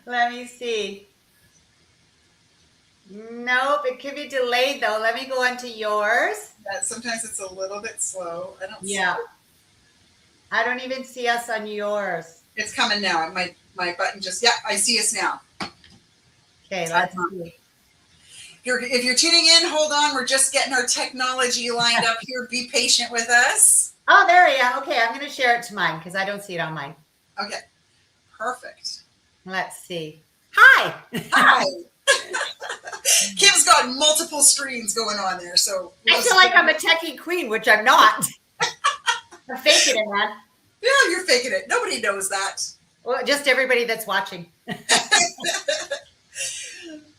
Let me see. Nope, it could be delayed though. Let me go on to yours. Sometimes it's a little bit slow. I don't see Yeah, it. I don't even see us on yours. It's coming now. My button just, yeah, I see us now. Okay, let's see. If you're tuning in, hold on. We're just getting our technology lined up here. Be patient with us. Oh, there we go. Okay, I'm going to share it to mine because I don't see it on mine. Okay, perfect. Let's see. Hi. Hi. Kim's got multiple screens going on there, so I feel like I'm a techie queen, which I'm not. I'm faking it, man. yeah, you're faking it. Nobody knows that. Well, just everybody that's watching.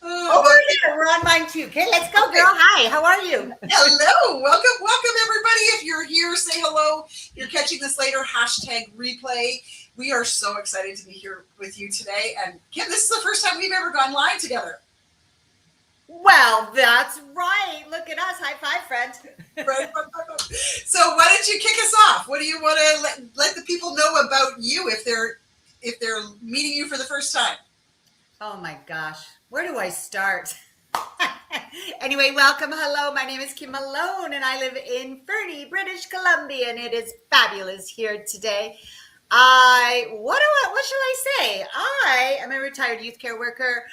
Oh, Over but here, we're on mine too. Okay, let's go, okay. girl. Hi, how are you? Hello, welcome everybody. If you're here, say hello. You're catching this later, hashtag replay. We are so excited to be here with you today. And Kim, this is the first time we've ever gone live together. Well, that's right. Look at us. High five, friends. Right? So why don't you kick us off? What do you want to let the people know about you if they're meeting you for the first time? Oh my gosh, where do I start? Anyway, welcome. Hello, my name is Kim Malone, and I live in Fernie, British Columbia, and it is fabulous here today. What shall I say? I am a retired youth care worker.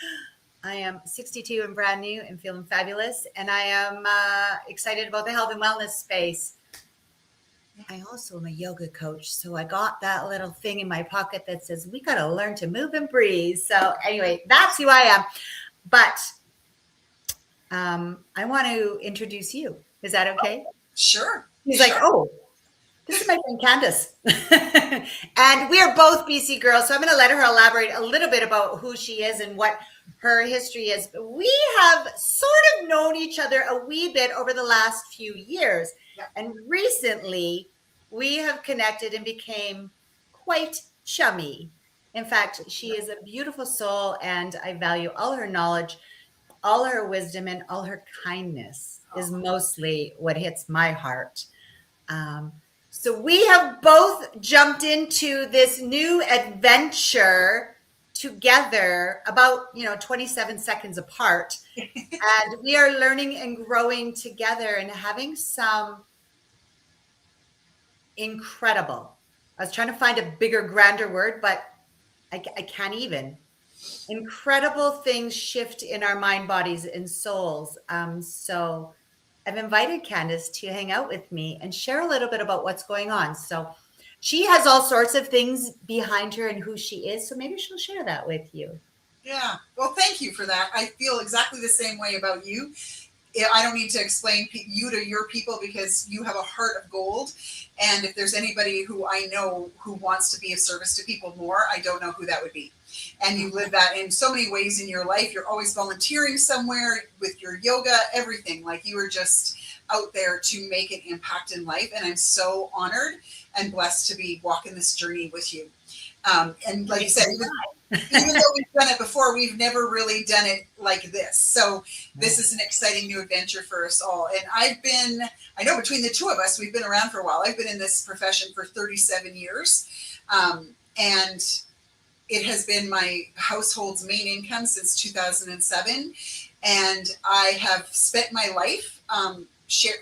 I am 62 and brand new and feeling fabulous, and I am excited about the health and wellness space. I also am a yoga coach, so I got that little thing in my pocket that says we got to learn to move and breathe. So anyway, that's who I am. But I want to introduce you. Is that okay? Sure. He's Sure. like, oh, this is my friend Candace. And we are both BC girls. So I'm going to let her elaborate a little bit about who she is and what her history is. But we have sort of known each other a wee bit over the last few years. Yeah. And recently we have connected and became quite chummy. In fact, she is a beautiful soul, and I value all her knowledge, all her wisdom, and all her kindness is mostly what hits my heart. Um, so we have both jumped into this new adventure together about 27 seconds apart, and we are learning and growing together and having some incredible, I was trying to find a bigger, grander word, but I can't even, incredible things shift in our mind, bodies, and souls. So I've invited Candace to hang out with me and share a little bit about what's going on. So she has all sorts of things behind her and who she is. So maybe she'll share that with you. Yeah. Well, thank you for that. I feel exactly the same way about you. I don't need to explain you to your people because you have a heart of gold. And if there's anybody who I know who wants to be of service to people more, I don't know who that would be. And you live that in so many ways in your life. You're always volunteering somewhere with your yoga, everything. Like you are just out there to make an impact in life. And I'm so honored and blessed to be walking this journey with you. And like you said, even though we've done it before, we've never really done it like this. So this is an exciting new adventure for us all. And I know between the two of us, we've been around for a while. I've been in this profession for 37 years. And it has been my household's main income since 2007. And I have spent my life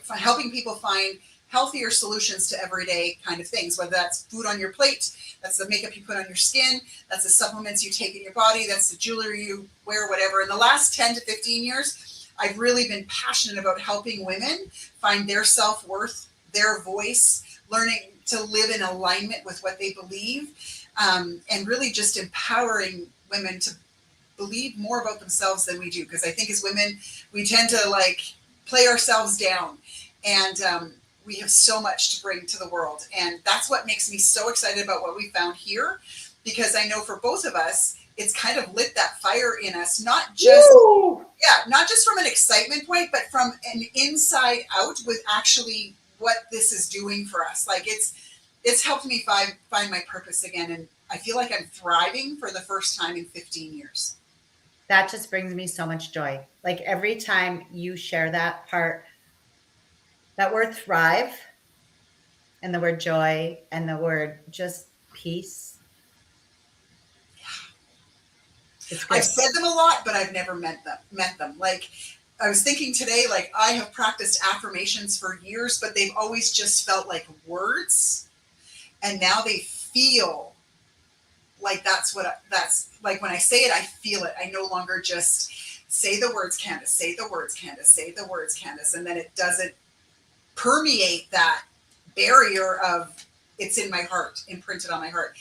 helping people find healthier solutions to everyday kind of things, whether that's food on your plate, that's the makeup you put on your skin, that's the supplements you take in your body, that's the jewelry you wear, whatever. In the last 10 to 15 years, I've really been passionate about helping women find their self-worth, their voice, learning to live in alignment with what they believe, and really just empowering women to believe more about themselves than we do. Because I think as women, we tend to play ourselves down. And we have so much to bring to the world. And that's what makes me so excited about what we found here, because I know for both of us, it's kind of lit that fire in us, not just from an excitement point, but from an inside out with actually what this is doing for us. Like it's helped me find my purpose again. And I feel like I'm thriving for the first time in 15 years. That just brings me so much joy. Like every time you share that part, that word thrive and the word joy and the word just peace. It's I've good. said them a lot, but I've never met them. Like I was thinking today, like I have practiced affirmations for years, but they've always just felt like words. And now they feel like that's like when I say it, I feel it. I no longer just say the words, Candace, say the words, Candace, say the words, Candace. And then it doesn't permeate that barrier of it's in my heart, imprinted on my heart.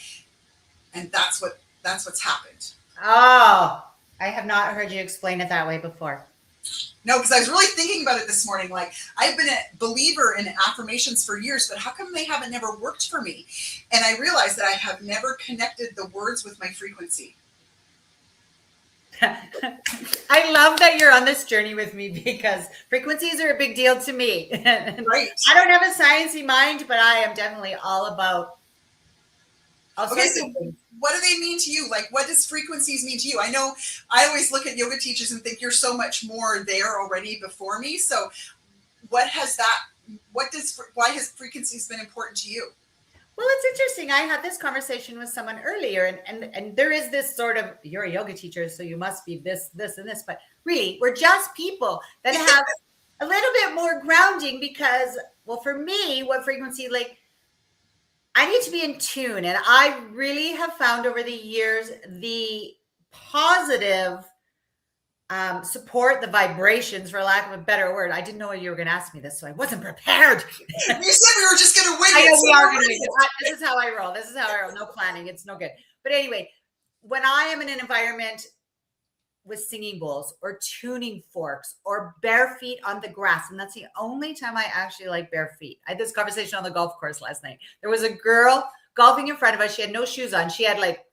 And that's what's happened. Oh, I have not heard you explain it that way before. No, because I was really thinking about it this morning. Like I've been a believer in affirmations for years, but how come they haven't never worked for me? And I realized that I have never connected the words with my frequency. I love that you're on this journey with me because frequencies are a big deal to me. Right. I don't have a sciencey mind, but I am definitely all about all Okay, sorts so of things. what do they mean to you? Like, what does frequencies mean to you? I know I always look at yoga teachers and think you're so much more there already before me. So why has frequencies been important to you? Well, it's interesting. I had this conversation with someone earlier, and there is this sort of, you're a yoga teacher, so you must be this, and this. But really, we're just people that have a little bit more grounding because, well, for me, what frequency, like, I need to be in tune. And I really have found over the years the positive support, the vibrations, for lack of a better word. I didn't know you were going to ask me this, so I wasn't prepared. You said we were just going to wing I know it. we are going to wing it. This is how I roll. This is how I roll. No planning. It's no good. But anyway, when I am in an environment with singing bowls or tuning forks or bare feet on the grass, and that's the only time I actually like bare feet. I had this conversation on the golf course last night. There was a girl golfing in front of us. She had no shoes on. She had like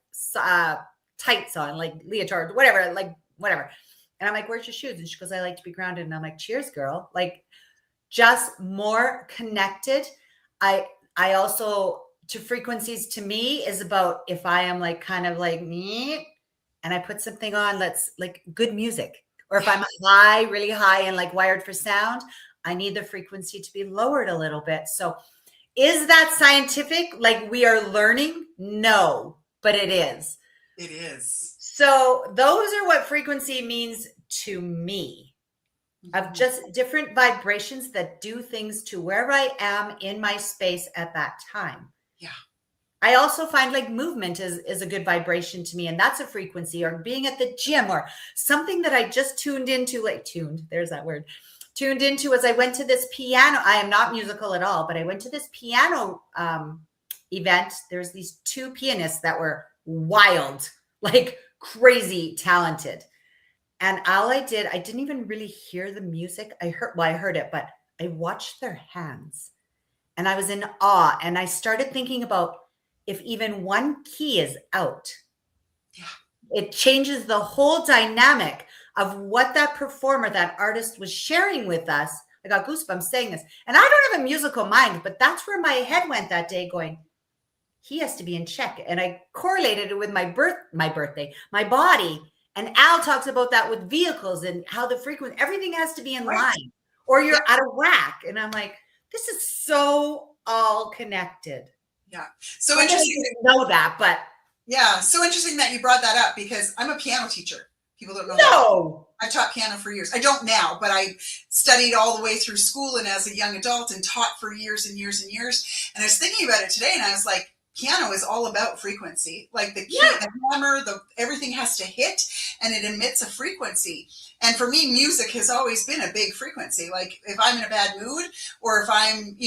tights on, like leotard, whatever, like whatever. And I'm like, where's your shoes? And she goes, I like to be grounded. And I'm like, cheers, girl. Like, just more connected. I also, to frequencies, to me, is about if I am like kind of like me and I put something on that's like good music, or if I'm high, really high and like wired for sound, I need the frequency to be lowered a little bit. So is that scientific? Like we are learning? No, but it is. It is. So those are what frequency means to me, of just different vibrations that do things to where I am in my space at that time. Yeah. I also find like movement is a good vibration to me, and that's a frequency, or being at the gym, or something that I just tuned into, there's that word, tuned into as I went to this piano. I am not musical at all, but I went to this piano event. There's these two pianists that were wild, like crazy talented. And all I did, I didn't even really hear the music. I heard it, but I watched their hands and I was in awe. And I started thinking about if even one key is out, it changes the whole dynamic of what that performer, that artist was sharing with us. I got goosebumps saying this. And I don't have a musical mind, but that's where my head went that day, going, he has to be in check. And I correlated it with my birthday, my body. And Al talks about that with vehicles and how the frequency, everything has to be in line or you're out of whack. And I'm like, this is so all connected. Yeah. So interesting to know that, but yeah, so interesting that you brought that up because I'm a piano teacher. People don't know that. I taught piano for years. I don't now, but I studied all the way through school and as a young adult and taught for years and years and years. And I was thinking about it today and I was like, piano is all about frequency. Like the key, the hammer, everything has to hit and it emits a frequency. And for me, music has always been a big frequency. Like if I'm in a bad mood or if I'm,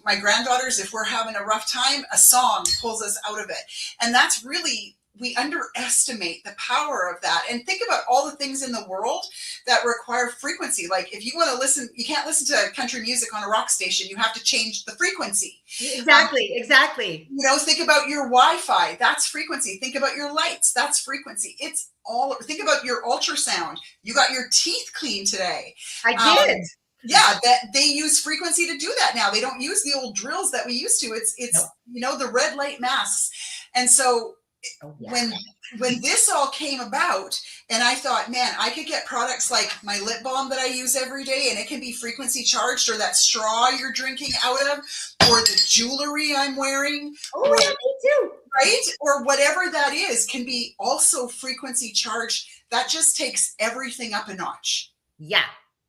my granddaughters, if we're having a rough time, a song pulls us out of it. And that's really, we underestimate the power of that. And think about all the things in the world that require frequency. Like if you want to listen, you can't listen to country music on a rock station. You have to change the frequency. Exactly. Think about your Wi-Fi. That's frequency. Think about your lights. That's frequency. It's all, think about your ultrasound. You got your teeth cleaned today. I did. Yeah, that they use frequency to do that now. They don't use the old drills that we used to. It's the red light masks. And so when this all came about, And I thought, man, I could get products like my lip balm that I use every day, and it can be frequency charged, or that straw you're drinking out of, or the jewelry I'm wearing, Oh, yeah, me too. right? Or whatever that is can be also frequency charged. That just takes everything up a notch. Yeah.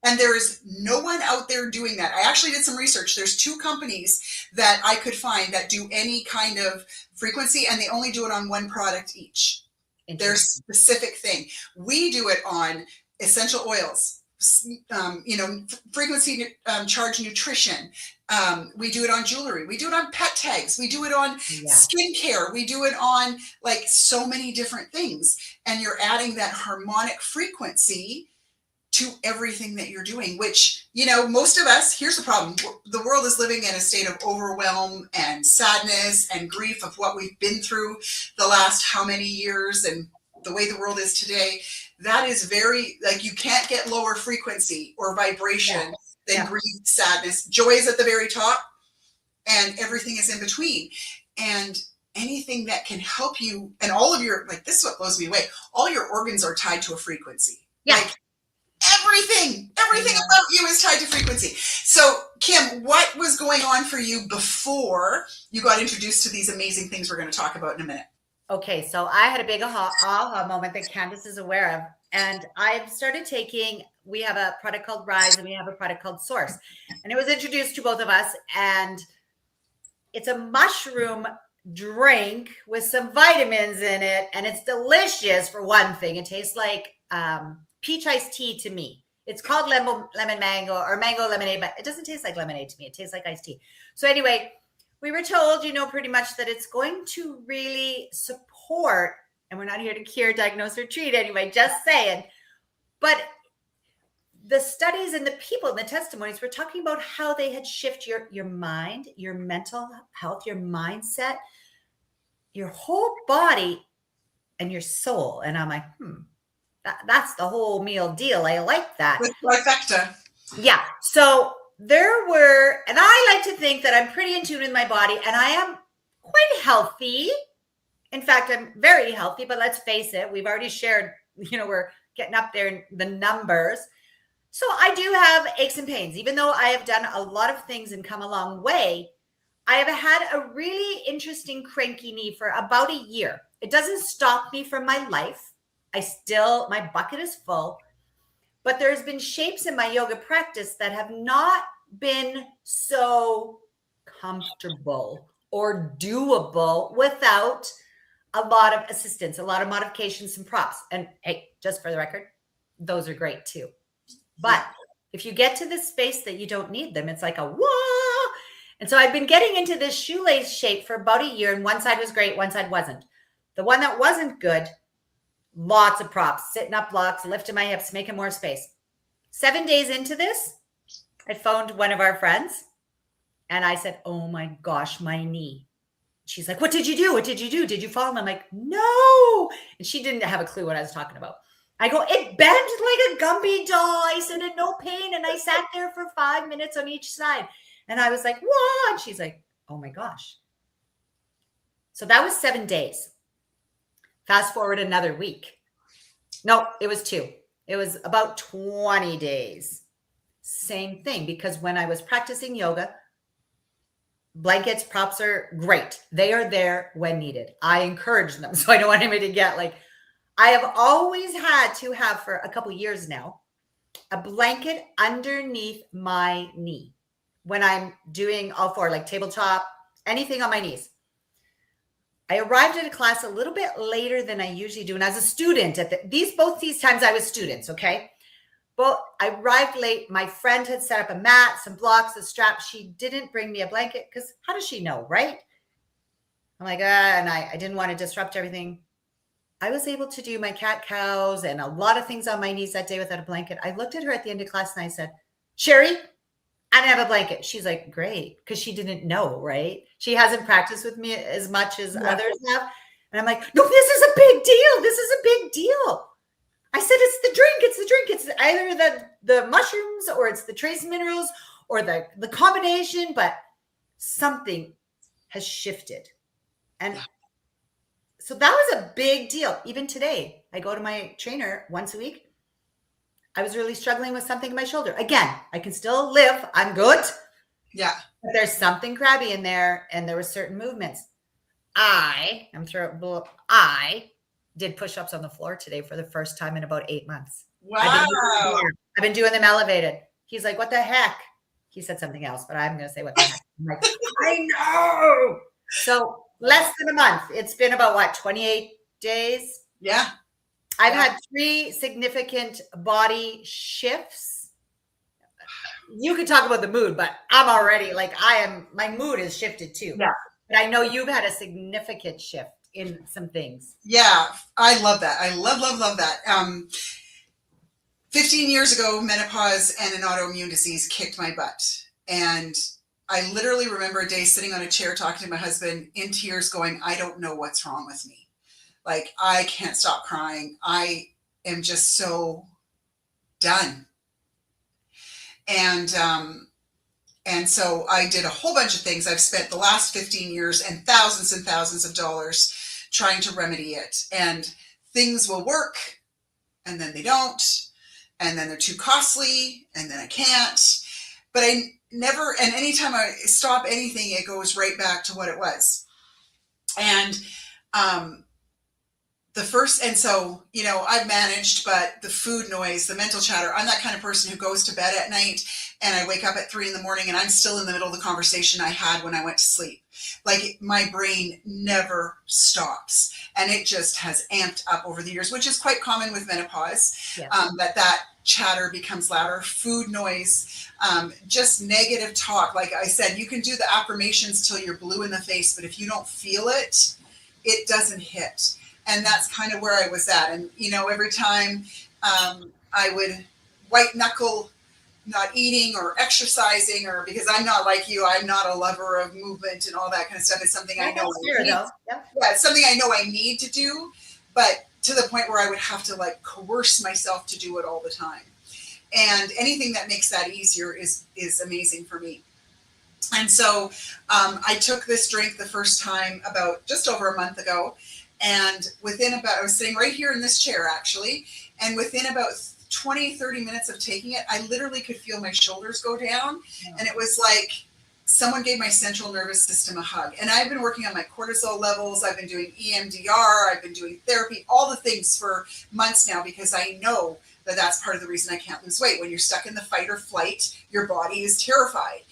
And there is no one out there doing that. I actually did some research. There's 2 companies that I could find that do any kind of frequency, and they only do it on one product each. Their specific thing. We do it on essential oils, frequency charged nutrition. We do it on jewelry. We do it on pet tags. We do it on skincare. We do it on like so many different things. And you're adding that harmonic frequency to everything that you're doing, which, most of us, here's the problem. The world is living in a state of overwhelm and sadness and grief of what we've been through the last how many years and the way the world is today. That is very, like, you can't get lower frequency or vibration than grief, sadness. Joy is at the very top and everything is in between. And anything that can help you, and all of your, like, this is what blows me away. All your organs are tied to a frequency. Yeah. Like, everything about you is tied to frequency. So, Kim, what was going on for you before you got introduced to these amazing things we're going to talk about in a minute? Okay, so I had a big aha moment that Candace is aware of. And I've started taking, we have a product called Rise and we have a product called Source. And it was introduced to both of us. And it's a mushroom drink with some vitamins in it. And it's delicious for one thing. It tastes like peach iced tea to me. It's called lemon mango or mango lemonade, but it doesn't taste like lemonade to me. It tastes like iced tea. So anyway, we were told, pretty much that it's going to really support, and we're not here to cure, diagnose, or treat anyway, just saying. But the studies and the people and the testimonies were talking about how they had shifted your mind, your mental health, your mindset, your whole body, and your soul. And I'm like, that's the whole meal deal. I like that. With trifecta. Yeah. So there were, and I like to think that I'm pretty in tune with my body and I am quite healthy. In fact, I'm very healthy, but let's face it, we've already shared, we're getting up there in the numbers. So I do have aches and pains, even though I have done a lot of things and come a long way. I have had a really interesting cranky knee for about a year. It doesn't stop me from my life. My bucket is full, but there's been shapes in my yoga practice that have not been so comfortable or doable without a lot of assistance, a lot of modifications and props. And hey, just for the record, those are great too. But if you get to this space that you don't need them, it's like a whoa. And so I've been getting into this shoelace shape for about a year, and one side was great, one side wasn't. The one that wasn't good, lots of props, sitting up blocks, lifting my hips, making more space. 7 days into this, I phoned one of our friends and I said, oh my gosh, my knee. She's like, what did you do? What did you do? Did you fall? And I'm like, no. And she didn't have a clue what I was talking about. I go, it bent like a Gumby doll. I said, in no pain. And I sat there for 5 minutes on each side. And I was like, what? And she's like, oh my gosh. So that was 7 days. Fast forward another week. No, it was 2. It was about 20 days. Same thing, because when I was practicing yoga, blankets, props are great. They are there when needed. I encourage them. So I don't want anybody to get I have always had to have for a couple years now, a blanket underneath my knee when I'm doing all 4, like tabletop, anything on my knees. I arrived at a class a little bit later than I usually do. And as a student both these times I was students. Okay. But I arrived late. My friend had set up a mat, some blocks, a strap. She didn't bring me a blanket because how does she know? Right. I'm like, and I didn't want to disrupt everything. I was able to do my cat cows and a lot of things on my knees that day without a blanket. I looked at her at the end of class and I said, Sherry, I didn't have a blanket. She's like, great. Because she didn't know, right? She hasn't practiced with me as much as others have. And I'm like, no, this is a big deal. This is a big deal. I said, it's the drink. It's the drink. It's either the mushrooms or it's the trace minerals or the combination, but something has shifted. And So that was a big deal. Even today, I go to my trainer once a week. I was really struggling with something in my shoulder. Again, I can still live. I'm good. Yeah. But there's something crabby in there, and there were certain movements. I did push-ups on the floor today for the first time in about 8 months. Wow. I've been doing them elevated. He's like, "What the heck?" He said something else, but I'm going to say, "What the heck?" I'm like, I know. So less than a month. It's been about what, 28 days? Yeah. I've had 3 significant body shifts. You could talk about the mood, but I'm already like, my mood has shifted too. Yeah. But I know you've had a significant shift in some things. Yeah. I love that. I love that. 15 years ago, menopause and an autoimmune disease kicked my butt. And I literally remember a day sitting on a chair talking to my husband in tears going, I don't know what's wrong with me. Like, I can't stop crying. I am just so done. And so I did a whole bunch of things. I've spent the last 15 years and thousands of dollars trying to remedy it. And things will work, and then they don't. And then they're too costly, and then I can't. But I never, and anytime I stop anything, it goes right back to what it was. And so, I've managed, but the food noise, the mental chatter, I'm that kind of person who goes to bed at night and I wake up at 3 a.m. and I'm still in the middle of the conversation I had when I went to sleep. Like, my brain never stops, and it just has amped up over the years, which is quite common with menopause. Yeah. That chatter becomes louder, food noise, just negative talk. Like I said, you can do the affirmations till you're blue in the face, but if you don't feel it, it doesn't hit. And that's kind of where I was at. And, every time I would white knuckle not eating or exercising, or because I'm not like you, I'm not a lover of movement and all that kind of stuff. It's something I know. It's something I know I need to do, but to the point where I would have to like coerce myself to do it all the time. And anything that makes that easier is amazing for me. And so I took this drink the first time about just over a month ago. And I was sitting right here in this chair actually. And within about 20, 30 minutes of taking it, I literally could feel my shoulders go down. Yeah. And it was like someone gave my central nervous system a hug. And I've been working on my cortisol levels. I've been doing EMDR. I've been doing therapy, all the things for months now, because I know that that's part of the reason I can't lose weight. When you're stuck in the fight or flight, your body is terrified.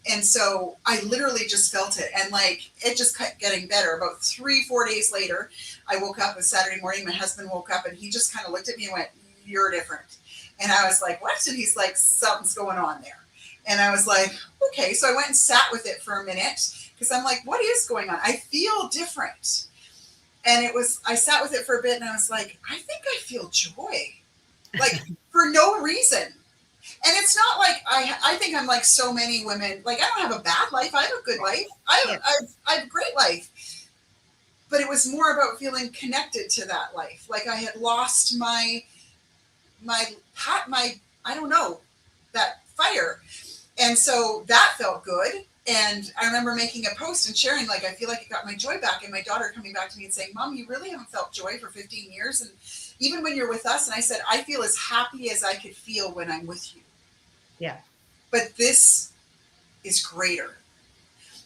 And so I literally just felt it, and like it just kept getting better. About 3-4 days later, I woke up on Saturday morning. My husband woke up and he just kind of looked at me and went, "You're different." And I was like, "What?" And he's like, "Something's going on there." And I was like, "Okay." So I went and sat with it for a minute because I'm like, "What is going on? I feel different." And I sat with it for a bit and I was like, "I think I feel joy, like for no reason." And it's not like I think I'm like so many women. Like, I don't have a bad life. I have a good life. I have a great life. But it was more about feeling connected to that life. Like I had lost my I don't know, that fire. And so that felt good. And I remember making a post and sharing, like, I feel like it got my joy back. And my daughter coming back to me and saying, "Mom, you really haven't felt joy for 15 years. And even when you're with us." And I said, "I feel as happy as I could feel when I'm with you." Yeah. But this is greater.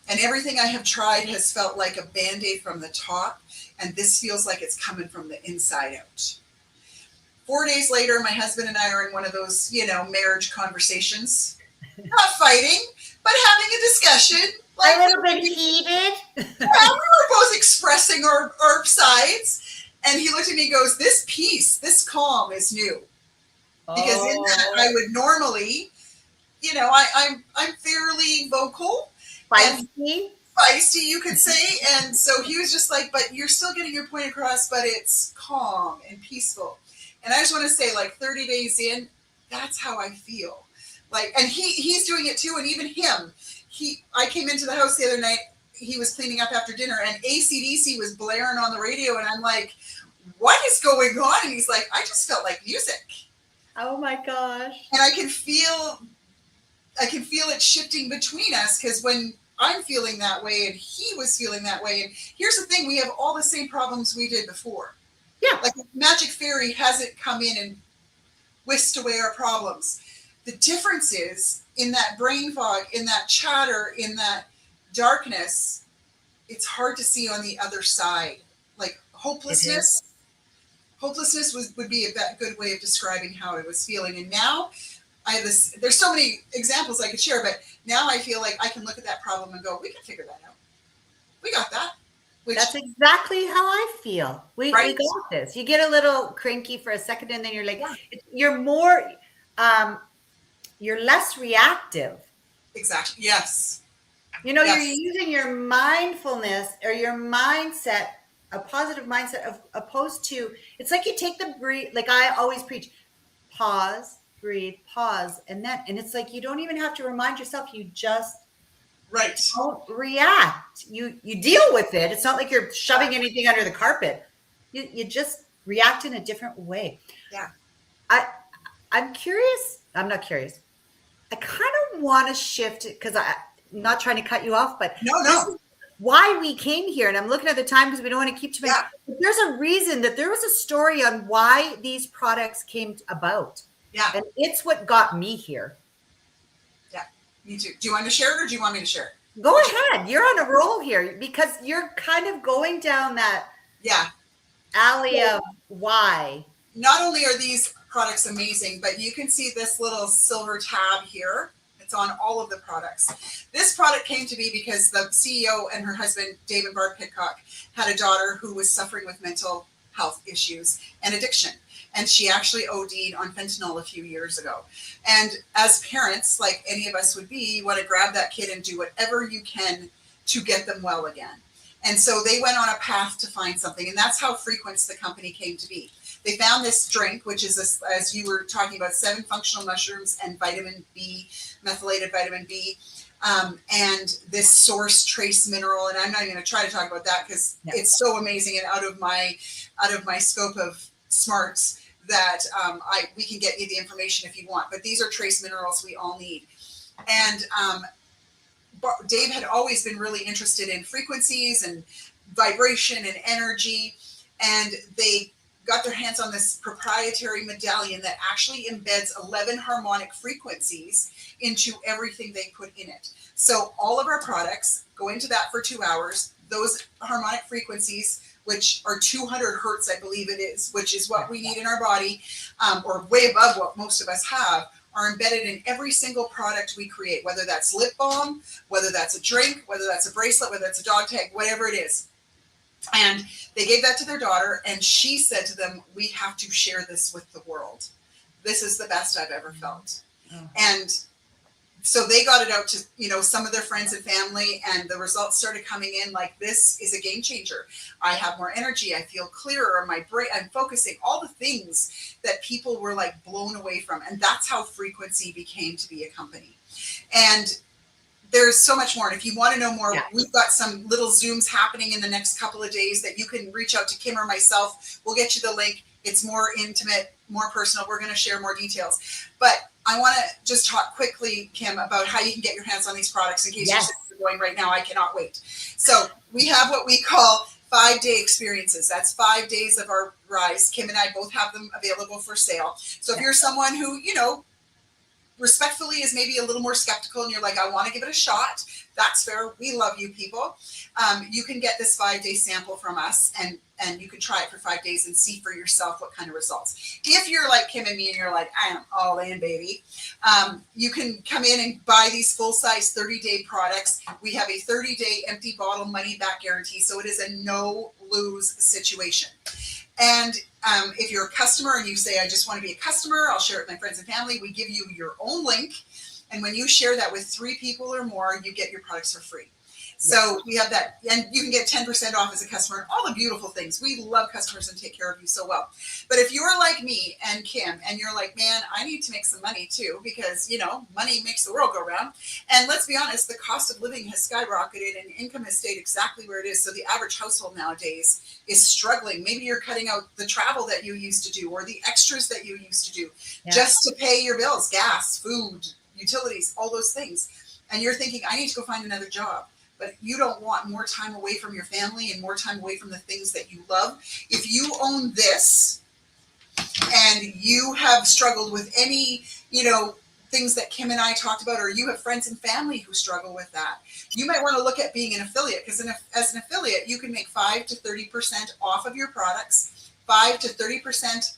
And everything I have tried has felt like a Band-Aid from the top. And this feels like it's coming from the inside out. 4 days later, my husband and I are in one of those, marriage conversations. Not fighting, but having a discussion. Like, a little bit heated. Yeah, we were both expressing our sides. And he looked at me and goes, "This peace, this calm is new." Because in that, I would normally, I'm fairly vocal. Feisty, you could say. And so he was just like, "But you're still getting your point across, but it's calm and peaceful." And I just want to say, like 30 days in, that's how I feel. Like, and he's doing it too. And even him, I came into the house the other night, he was cleaning up after dinner and AC/DC was blaring on the radio. And I'm like, "What is going on?" And he's like, "I just felt like music." Oh my gosh. And I can feel it shifting between us, because when I'm feeling that way and he was feeling that way. And here's the thing, we have all the same problems we did before. Yeah. Like Magic Fairy hasn't come in and whisked away our problems. The difference is in that brain fog, in that chatter, in that darkness, it's hard to see on the other side. Like hopelessness. Hopelessness would be a good way of describing how I was feeling. And now I have this, there's so many examples I could share, but now I feel like I can look at that problem and go, we can figure that out. We got that. That's exactly how I feel. We Right? got this. You get a little cranky for a second and then you're like, Yeah. you're more, you're less reactive. Exactly. Yes. You know, Yes. you're using your mindfulness or your mindset, a positive mindset of opposed to, it's like you take the breathe, like I always preach, pause, breathe, pause, and it's like you don't even have to remind yourself, you just Right. don't react. You deal with it. It's not like you're shoving anything under the carpet. You just react in a different way. Yeah. I'm curious. I'm not curious. I kind of want to shift it because I'm not trying to cut you off, but No. Why we came here, and I'm looking at the time because we don't want to keep too many. Yeah. But there's a reason that there was a story on why these products came about. Yeah. And it's what got me here. Yeah. Me too. Do you want to share it or do you want me to share it? Go ahead. You're on a roll here because you're kind of going down that alley of why. Not only are these products amazing, but you can see this little silver tab here. It's on all of the products. This product came to be because the CEO and her husband, Dave and Barb Pitcock, had a daughter who was suffering with mental health issues and addiction. And she actually OD'd on fentanyl a few years ago. And as parents, like any of us would be, you want to grab that kid and do whatever you can to get them well again. And so they went on a path to find something. And that's how Frequence, the company, came to be. They found this drink, which is, as you were talking about, 7 functional mushrooms and vitamin B, methylated vitamin B, and this source trace mineral. And I'm not even going to try to talk about that because it's so amazing and out of my scope of smarts that we can get you the information if you want. But these are trace minerals we all need. And Dave had always been really interested in frequencies and vibration and energy, and they got their hands on this proprietary medallion that actually embeds 11 harmonic frequencies into everything they put in it. So all of our products go into that for 2 hours. Those harmonic frequencies, which are 200 hertz, I believe it is, which is what we need in our body, or way above what most of us have, are embedded in every single product we create, whether that's lip balm, whether that's a drink, whether that's a bracelet, whether that's a dog tag, whatever it is. And they gave that to their daughter, and she said to them, we have to share this with the world. This is the best I've ever felt. And so they got it out to, some of their friends and family, and the results started coming in like, this is a game changer. I have more energy. I feel clearer. My brain, I'm focusing, all the things that people were like blown away from. And that's how Frequency became to be a company. And there's so much more. And if you want to know more, we've got some little Zooms happening in the next couple of days that you can reach out to Kim or myself. We'll get you the link. It's more intimate, more personal. We're going to share more details. But I want to just talk quickly, Kim, about how you can get your hands on these products in case you're going right now. I cannot wait. So we have what we call 5-day experiences. That's 5 days of our rise. Kim and I both have them available for sale. So if you're someone who, respectfully is maybe a little more skeptical and you're like, I want to give it a shot, that's fair. We love you people. You can get this 5-day sample from us and you can try it for 5 days and see for yourself what kind of results. If you're like Kim and me and you're like, I am all in, baby, you can come in and buy these full-size 30-day products. We have a 30-day empty bottle money back guarantee, so it is a no-lose situation. And if you're a customer and you say, I just want to be a customer, I'll share it with my friends and family, we give you your own link. And when you share that with 3 people or more, you get your products for free. So we have that, and you can get 10% off as a customer and all the beautiful things. We love customers and take care of you so well. But if you're like me and Kim, and you're like, man, I need to make some money too, because, money makes the world go round. And let's be honest, the cost of living has skyrocketed and income has stayed exactly where it is. So the average household nowadays is struggling. Maybe you're cutting out the travel that you used to do or the extras that you used to do just to pay your bills, gas, food, utilities, all those things. and you're thinking, I need to go find another job, but you don't want more time away from your family and more time away from the things that you love. If you own this and you have struggled with any, things that Kim and I talked about, or you have friends and family who struggle with that, you might want to look at being an affiliate, because as an affiliate, you can make 5 to 30% off of your products, 5 to 30%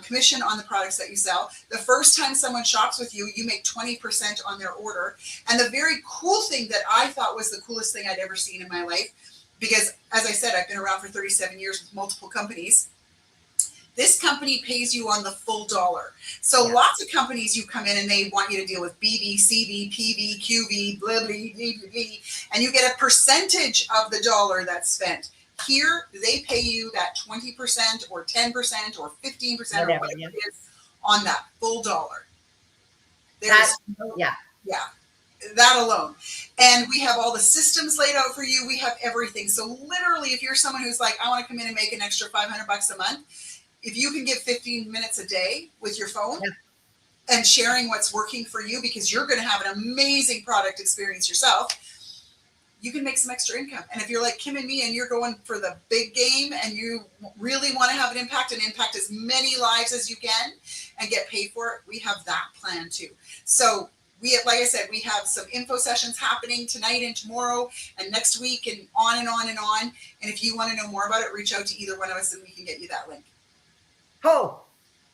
commission on the products that you sell. The first time someone shops with you, you make 20% on their order. And the very cool thing that I thought was the coolest thing I'd ever seen in my life, because as I said, I've been around for 37 years with multiple companies. This company pays you on the full dollar. So lots of companies, you come in and they want you to deal with BV, CV, PV, QV, blah, blah, blah, blah, and you get a percentage of the dollar that's spent. Here, they pay you that 20% or 10% or 15% or whatever it is on that full dollar. That alone. And we have all the systems laid out for you. We have everything. So literally, if you're someone who's like, I want to come in and make an extra $500 a month, if you can get 15 minutes a day with your phone and sharing what's working for you, because you're going to have an amazing product experience yourself, you can make some extra income. And if you're like Kim and me and you're going for the big game and you really want to have an impact and impact as many lives as you can and get paid for it, we have that plan too. So we have, like I said, we have some info sessions happening tonight and tomorrow and next week and on and on and on. And if you want to know more about it, reach out to either one of us and we can get you that link. Oh,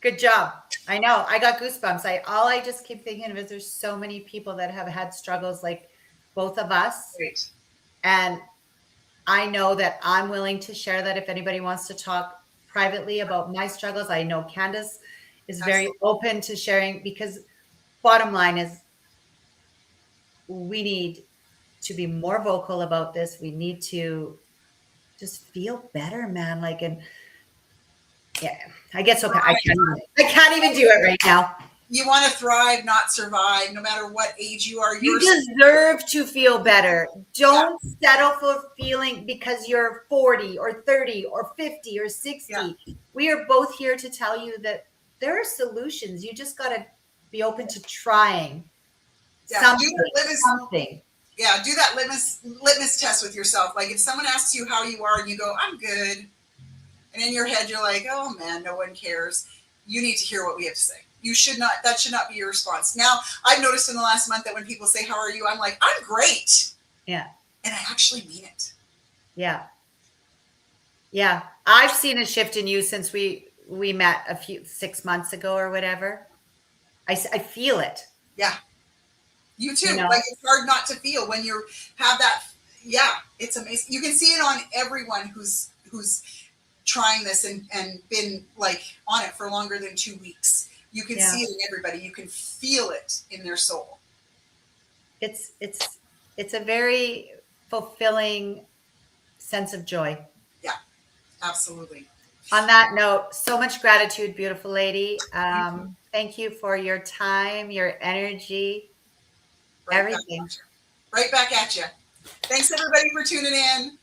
good job. I know. I got goosebumps. All I just keep thinking of is there's so many people that have had struggles like both of us. Right. And I know that I'm willing to share that if anybody wants to talk privately about my struggles. I know Candace is very open to sharing, because bottom line is we need to be more vocal about this. We need to just feel better, man. I get so I can't even do it right now. You want to thrive, not survive, no matter what age you are. You deserve to feel better. Don't settle for feeling because you're 40 or 30 or 50 or 60. Yeah. We are both here to tell you that there are solutions. You just got to be open to trying something. Yeah, do that litmus test with yourself. Like if someone asks you how you are and you go, I'm good. And in your head, you're like, oh man, no one cares. You need to hear what we have to say. That should not be your response. Now, I've noticed in the last month that when people say, how are you? I'm like, I'm great. Yeah. And I actually mean it. Yeah. Yeah. I've seen a shift in you since we met 6 months ago or whatever. I feel it. Yeah. You too. Like it's hard not to feel when you have that. Yeah. It's amazing. You can see it on everyone who's trying this and been like on it for longer than 2 weeks. You can see it in everybody. You can feel it in their soul. It's a very fulfilling sense of joy. Yeah, absolutely. On that note, so much gratitude, beautiful lady. Thank you for your time, your energy, everything. Right back at you. Thanks everybody for tuning in.